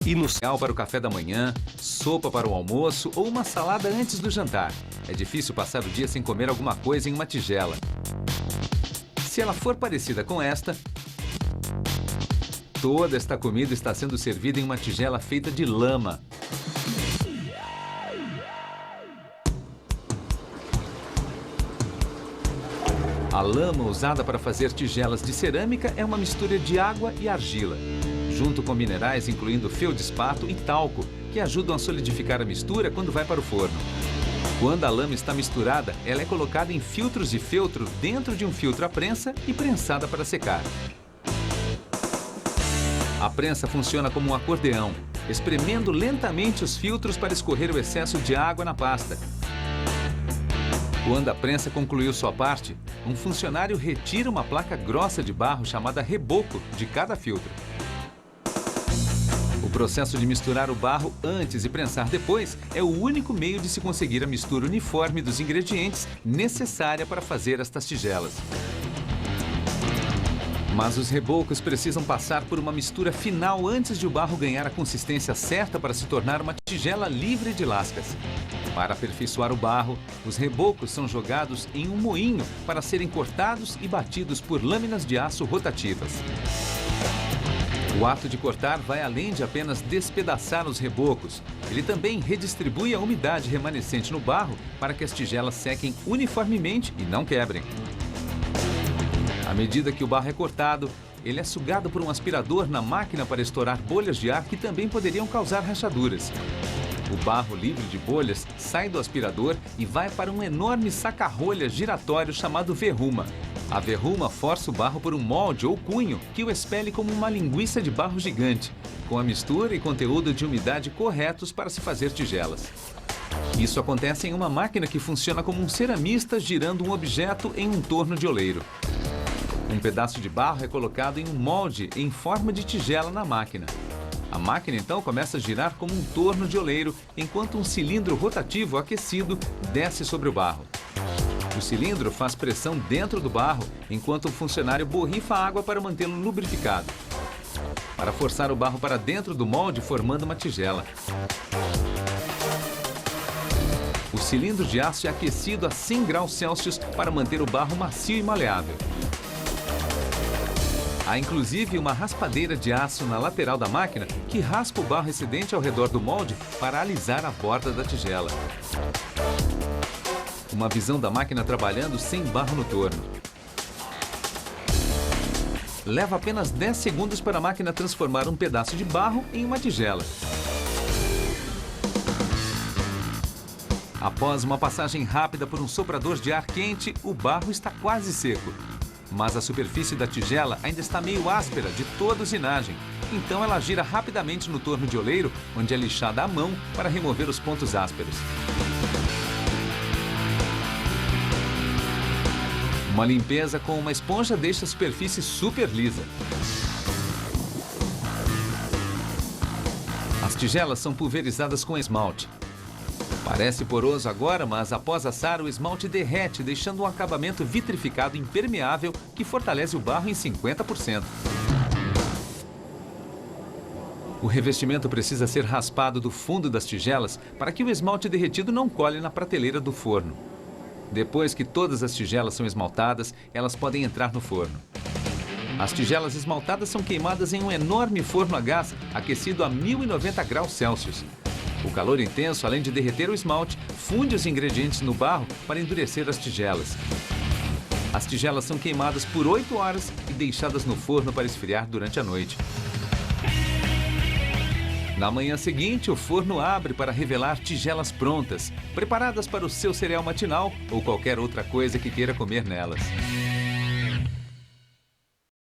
E no cereal para o café da manhã, sopa para o almoço ou uma salada antes do jantar. É difícil passar o dia sem comer alguma coisa em uma tigela. Se ela for parecida com esta, toda esta comida está sendo servida em uma tigela feita de lama. A lama usada para fazer tigelas de cerâmica é uma mistura de água e argila, junto com minerais incluindo feldspato e talco, que ajudam a solidificar a mistura quando vai para o forno. Quando a lama está misturada, ela é colocada em filtros de feltro dentro de um filtro à prensa e prensada para secar. A prensa funciona como um acordeão, espremendo lentamente os filtros para escorrer o excesso de água na pasta. Quando a prensa concluiu sua parte, um funcionário retira uma placa grossa de barro chamada reboco de cada filtro. O processo de misturar o barro antes e prensar depois é o único meio de se conseguir a mistura uniforme dos ingredientes necessária para fazer estas tigelas. Mas os rebocos precisam passar por uma mistura final antes de o barro ganhar a consistência certa para se tornar uma tigela livre de lascas. Para aperfeiçoar o barro, os rebocos são jogados em um moinho para serem cortados e batidos por lâminas de aço rotativas. O ato de cortar vai além de apenas despedaçar os rebocos. Ele também redistribui a umidade remanescente no barro para que as tigelas sequem uniformemente e não quebrem. À medida que o barro é cortado, ele é sugado por um aspirador na máquina para estourar bolhas de ar que também poderiam causar rachaduras. O barro livre de bolhas sai do aspirador e vai para um enorme saca-rolha giratório chamado verruma. A verruma força o barro por um molde ou cunho que o expele como uma linguiça de barro gigante, com a mistura e conteúdo de umidade corretos para se fazer tigelas. Isso acontece em uma máquina que funciona como um ceramista girando um objeto em um torno de oleiro. Um pedaço de barro é colocado em um molde em forma de tigela na máquina. A máquina então começa a girar como um torno de oleiro, enquanto um cilindro rotativo aquecido desce sobre o barro. O cilindro faz pressão dentro do barro, enquanto o funcionário borrifa água para mantê-lo lubrificado, para forçar o barro para dentro do molde, formando uma tigela. O cilindro de aço é aquecido a 100 graus Celsius para manter o barro macio e maleável. Há inclusive uma raspadeira de aço na lateral da máquina que raspa o barro excedente ao redor do molde para alisar a borda da tigela. Uma visão da máquina trabalhando sem barro no torno. Leva apenas 10 segundos para a máquina transformar um pedaço de barro em uma tigela. Após uma passagem rápida por um soprador de ar quente, o barro está quase seco. Mas a superfície da tigela ainda está meio áspera de toda a usinagem. Então ela gira rapidamente no torno de oleiro, onde é lixada à mão para remover os pontos ásperos. Uma limpeza com uma esponja deixa a superfície super lisa. As tigelas são pulverizadas com esmalte. Parece poroso agora, mas após assar, o esmalte derrete, deixando um acabamento vitrificado impermeável que fortalece o barro em 50%. O revestimento precisa ser raspado do fundo das tigelas para que o esmalte derretido não cole na prateleira do forno. Depois que todas as tigelas são esmaltadas, elas podem entrar no forno. As tigelas esmaltadas são queimadas em um enorme forno a gás aquecido a 1090 graus Celsius. O calor intenso, além de derreter o esmalte, funde os ingredientes no barro para endurecer as tigelas. As tigelas são queimadas por 8 horas e deixadas no forno para esfriar durante a noite. Na manhã seguinte, o forno abre para revelar tigelas prontas, preparadas para o seu cereal matinal ou qualquer outra coisa que queira comer nelas.